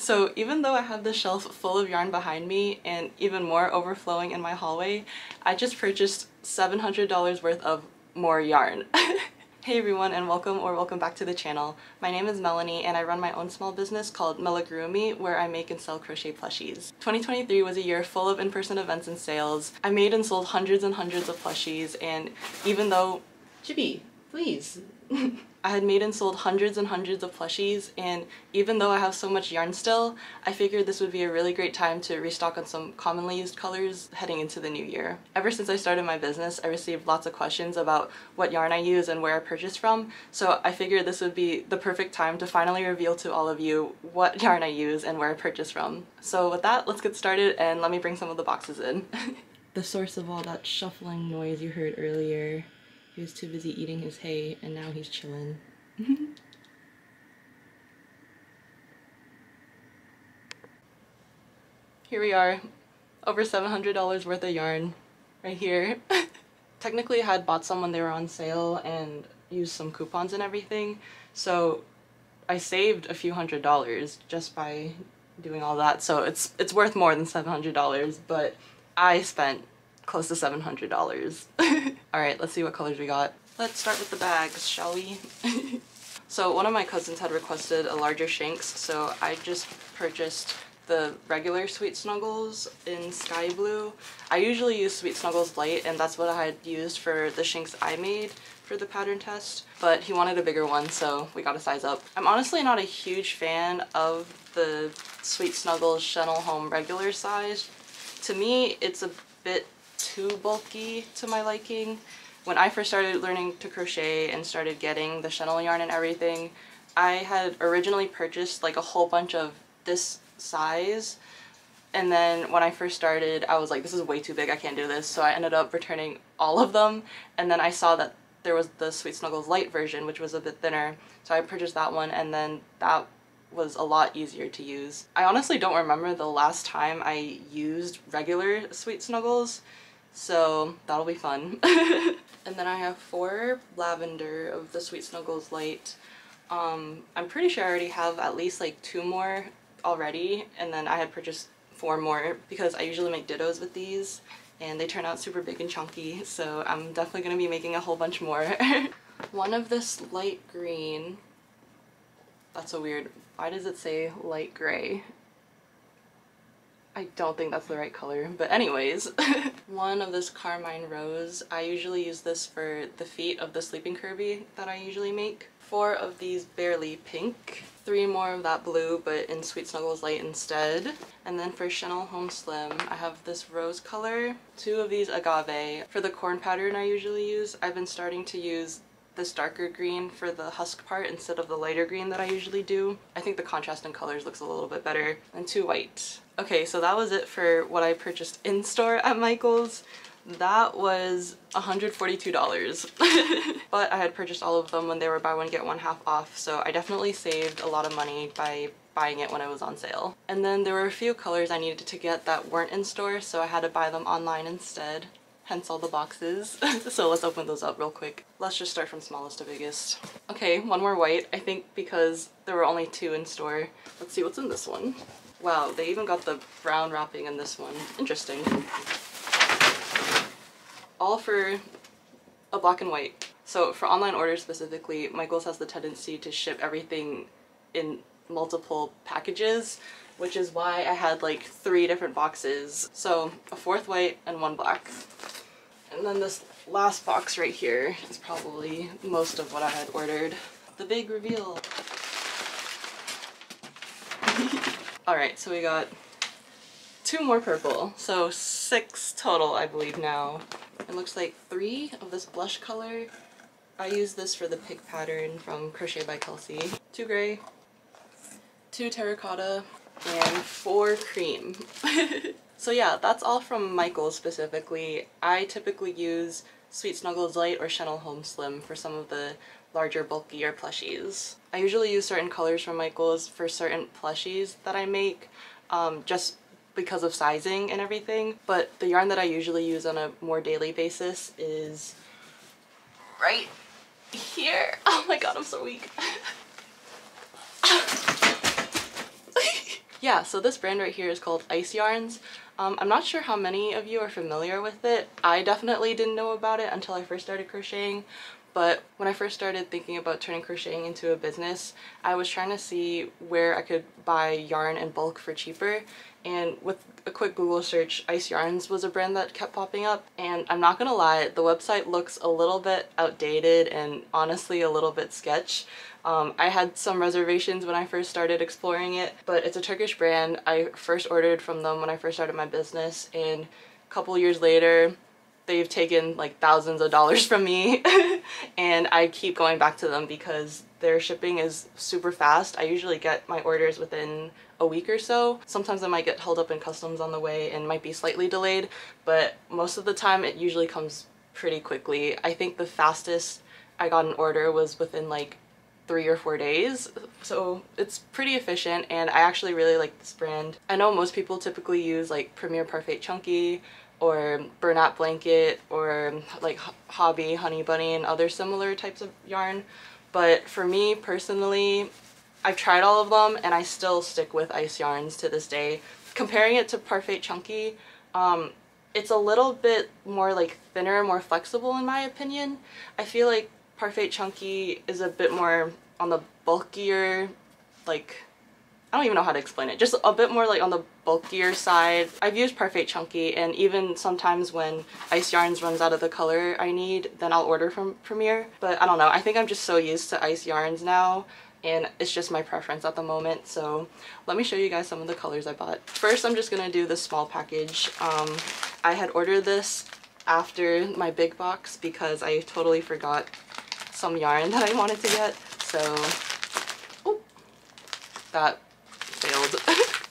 So even though I have this shelf full of yarn behind me and even more overflowing in my hallway, I just purchased $700 worth of more yarn. Hey everyone, and welcome back to the channel. My name is Melanie and I run my own small business called Melagurumi, where I make and sell crochet plushies. 2023 was a year full of in-person events and sales. I made and sold hundreds and hundreds of plushies, and even though— Chibi, please! I had made and sold hundreds and hundreds of plushies, and even though I have so much yarn still, I figured this would be a really great time to restock on some commonly used colors heading into the new year. Ever since I started my business, I received lots of questions about what yarn I use and where I purchase from, so I figured this would be the perfect time to finally reveal to all of you what yarn I use and where I purchase from. So with that, let's get started and let me bring some of the boxes in. The source of all that shuffling noise you heard earlier. He was too busy eating his hay, and now he's chilling. Here we are, over $700 worth of yarn right here. Technically I had bought some when they were on sale and used some coupons and everything, so I saved a few $100s just by doing all that, so it's worth more than $700, but I spent close to $700. Alright, let's see what colors we got. Let's start with the bags, shall we? So one of my cousins had requested a larger Shanks, so I just purchased the regular Sweet Snuggles in sky blue. I usually use Sweet Snuggles light, and that's what I had used for the Shanks I made for the pattern test, but he wanted a bigger one, so we got a size up. I'm honestly not a huge fan of the Sweet Snuggles Chenille Home regular size. To me, it's a bit too bulky to my liking. When I first started learning to crochet and started getting the chenille yarn and everything, I had originally purchased like a whole bunch of this size, and then when I first started I was like, this is way too big, I can't do this, so I ended up returning all of them, and then I saw that there was the Sweet Snuggles light version, which was a bit thinner, so I purchased that one, and then that was a lot easier to use. I honestly don't remember the last time I used regular Sweet Snuggles, so that'll be fun. And then I have 4 lavender of the Sweet Snuggles light. I'm pretty sure I already have at least like 2 more already, and then I had purchased 4 more because I usually make dittos with these and they turn out super big and chunky, so I'm definitely going to be making a whole bunch more. One of this light green. That's so weird. Why does it say light gray? I don't think that's the right color, but anyways. One of this carmine rose. I usually use this for the feet of the sleeping Kirby that I usually make. 4 of these barely pink. 3 more of that blue, but in Sweet Snuggles light instead. And then for Chenille Home Slim, I have this rose color. 2 of these agave. For the corn pattern I usually use, I've been starting to use this darker green for the husk part instead of the lighter green that I usually do. I think the contrast in colors looks a little bit better. And 2 white. Okay, so that was it for what I purchased in store at Michael's. That was $142. But I had purchased all of them when they were buy one get one half off, so I definitely saved a lot of money by buying it when it was on sale. And then there were a few colors I needed to get that weren't in store, so I had to buy them online instead. Hence all the boxes. So let's open those up real quick. Let's just start from smallest to biggest. Okay, one more white, I think because there were only 2 in store. Let's see what's in this one. Wow, they even got the brown wrapping in this one. Interesting. All for a black and white. So for online orders specifically, Michael's has the tendency to ship everything in multiple packages, which is why I had like 3 different boxes. So a 4th white and 1 black. And then this last box right here is probably most of what I had ordered. The big reveal. Alright, so we got 2 more purple, so 6 total I believe now. It looks like 3 of this blush color. I use this for the pig pattern from Crochet by Kelsey. 2 gray, 2 terracotta, and 4 cream. So yeah, that's all from Michael's specifically. I typically use Sweet Snuggles Light or Chenille Home Slim for some of the larger, bulkier plushies. I usually use certain colors from Michael's for certain plushies that I make, just because of sizing and everything, but the yarn that I usually use on a more daily basis is right here. Oh my god, I'm so weak. Yeah, so this brand right here is called Ice Yarns. I'm not sure how many of you are familiar with it. I definitely didn't know about it until I first started crocheting, but when I first started thinking about turning crocheting into a business, I was trying to see where I could buy yarn in bulk for cheaper, and with a quick Google search, Ice Yarns was a brand that kept popping up, and I'm not gonna lie, the website looks a little bit outdated and honestly a little bit sketch. I had some reservations when I first started exploring it, but it's a Turkish brand. I first ordered from them when I first started my business, and a couple years later they've taken like thousands of dollars from me and I keep going back to them because their shipping is super fast. I usually get my orders within a week or so. Sometimes I might get held up in customs on the way and might be slightly delayed, but most of the time it usually comes pretty quickly. I think the fastest I got an order was within like 3 or 4 days, so it's pretty efficient, and I actually really like this brand. I know most people typically use like Premier Parfait Chunky or Bernat Blanket or like Hobby, Honey Bunny, and other similar types of yarn, but for me personally, I've tried all of them and I still stick with Ice Yarns to this day. Comparing it to Parfait Chunky, it's a little bit more like thinner, more flexible in my opinion. I feel like Parfait Chunky is a bit more on the bulkier, like, I don't even know how to explain it, just a bit more like on the bulkier side. I've used Parfait Chunky, and even sometimes when Ice Yarns runs out of the color I need, then I'll order from Premier. But I don't know, I think I'm just so used to Ice Yarns now, and it's just my preference at the moment. So let me show you guys some of the colors I bought. First, I'm just gonna do the small package. I had ordered this after my big box because I totally forgot some yarn that I wanted to get, so oh, that failed.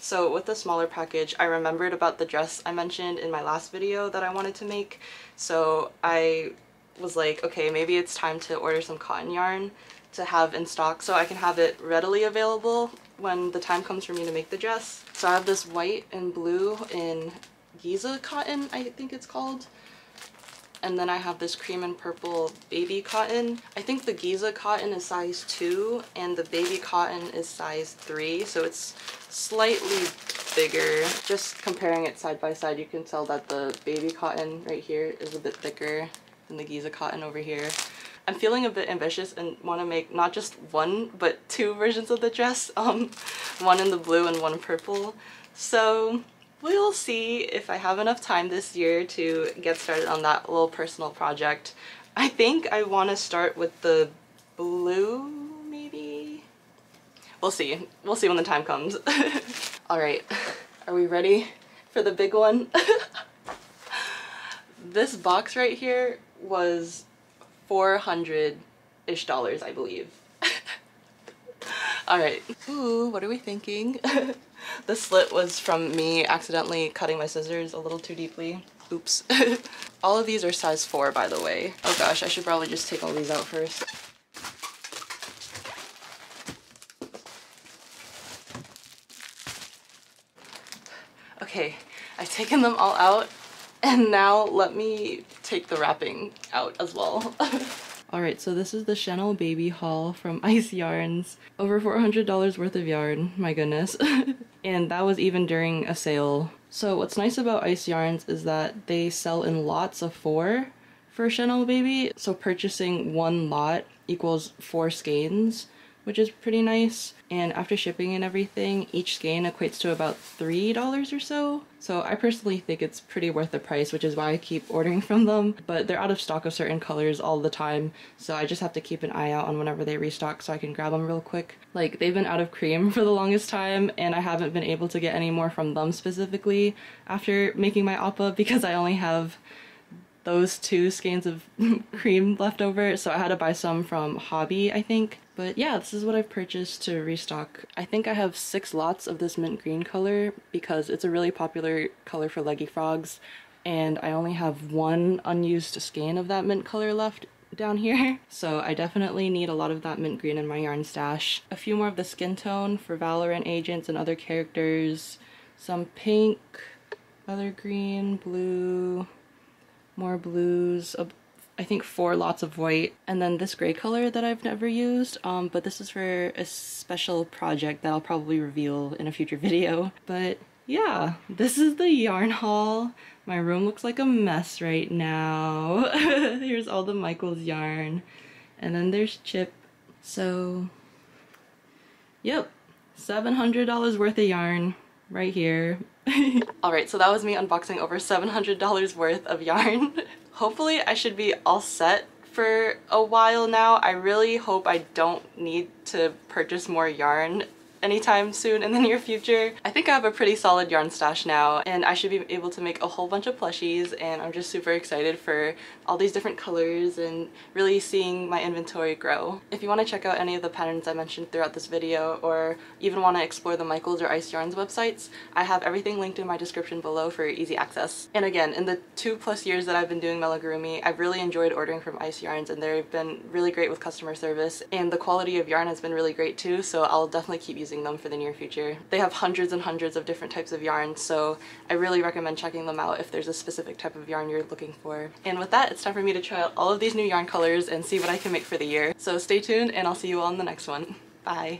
So with the smaller package, I remembered about the dress I mentioned in my last video that I wanted to make, so I was like, okay, maybe it's time to order some cotton yarn to have in stock so I can have it readily available when the time comes for me to make the dress. So I have this white and blue in Giza cotton, I think it's called. And then I have this cream and purple baby cotton. I think the Giza cotton is size 2 and the baby cotton is size 3, so it's slightly bigger. Just comparing it side by side, you can tell that the baby cotton right here is a bit thicker than the Giza cotton over here. I'm feeling a bit ambitious and want to make not just one, but 2 versions of the dress. One in the blue and one purple. So we'll see if I have enough time this year to get started on that little personal project. I think I want to start with the blue, maybe? We'll see. We'll see when the time comes. Alright, are we ready for the big one? This box right here was $400-ish, I believe. Alright. Ooh, what are we thinking? The slit was from me accidentally cutting my scissors a little too deeply. Oops. All of these are size 4, by the way. Oh gosh, I should probably just take all these out first. Okay, I've taken them all out, and now let me take the wrapping out as well. Alright, so this is the Chenille baby haul from Ice Yarns. Over $400 worth of yarn, my goodness. And that was even during a sale. So what's nice about Ice Yarns is that they sell in lots of 4 for Chenille baby. So purchasing 1 lot equals 4 skeins, which is pretty nice. And after shipping and everything, each skein equates to about $3 or so. So I personally think it's pretty worth the price, which is why I keep ordering from them. But they're out of stock of certain colors all the time, so I just have to keep an eye out on whenever they restock so I can grab them real quick. Like, they've been out of cream for the longest time, and I haven't been able to get any more from them specifically after making my oppa because I only have those 2 skeins of cream left over, so I had to buy some from Hobby, I think. But yeah, this is what I've purchased to restock. I think I have 6 lots of this mint green color because it's a really popular color for leggy frogs, and I only have 1 unused skein of that mint color left down here. So I definitely need a lot of that mint green in my yarn stash. A few more of the skin tone for Valorant agents and other characters. Some pink, other green, blue, more blues, a I think 4 lots of white, and then this gray color that I've never used, but this is for a special project that I'll probably reveal in a future video. But yeah, this is the yarn haul. My room looks like a mess right now. Here's all the Michaels yarn, and then there's Chip. So yep, $700 worth of yarn right here. Alright, so that was me unboxing over $700 worth of yarn. Hopefully I should be all set for a while now. I really hope I don't need to purchase more yarn anytime soon in the near future. I think I have a pretty solid yarn stash now, and I should be able to make a whole bunch of plushies, and I'm just super excited for all these different colors and really seeing my inventory grow. If you want to check out any of the patterns I mentioned throughout this video, or even want to explore the Michaels or Ice Yarns websites, I have everything linked in my description below for easy access. And again, in the 2+ years that I've been doing Melagurumi, I've really enjoyed ordering from Ice Yarns, and they've been really great with customer service, and the quality of yarn has been really great too, so I'll definitely keep using them for the near future. They have hundreds and hundreds of different types of yarn, so I really recommend checking them out if there's a specific type of yarn you're looking for. And with that, it's time for me to try out all of these new yarn colors and see what I can make for the year. So stay tuned, and I'll see you all in the next one. Bye!